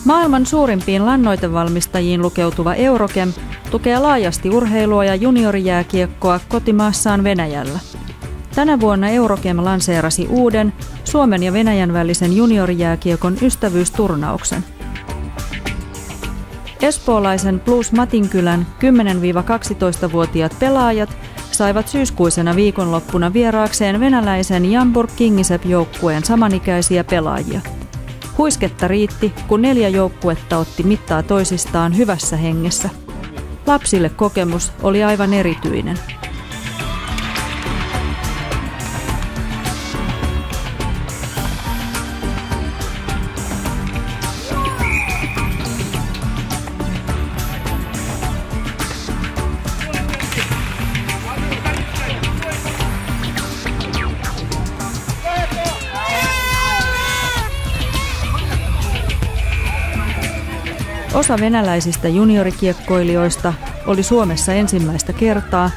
Maailman suurimpiin lannoitevalmistajiin lukeutuva Eurochem tukee laajasti urheilua ja juniorijääkiekkoa kotimaassaan Venäjällä. Tänä vuonna Eurochem lanseerasi uuden Suomen ja Venäjän välisen juniorijääkiekon ystävyysturnauksen. Espoolaisen Plus Matinkylän 10-12-vuotiaat pelaajat saivat syyskuisena viikonloppuna vieraakseen venäläisen Jamburg Kingisepp-joukkueen samanikäisiä pelaajia. Huisketta riitti, kun 4 joukkuetta otti mittaa toisistaan hyvässä hengessä. Lapsille kokemus oli aivan erityinen. Osa venäläisistä juniorikiekkoilijoista oli Suomessa ensimmäistä kertaa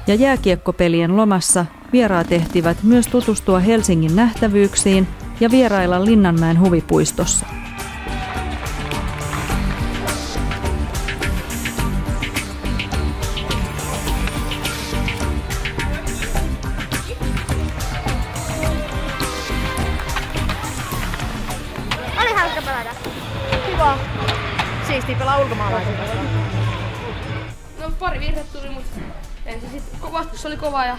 ja jääkiekkopelien lomassa vieraat ehtivät myös tutustua Helsingin nähtävyyksiin ja vierailla Linnanmäen huvipuistossa. Oli hauska pelata. Kiva. Siistiä pelaa ulkomaalaisilla. No pari virhettä tuli, mutta ensin sitten vastus oli kova ja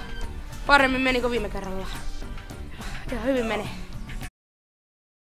paremmin meni kuin viime kerralla. Ja hyvin meni.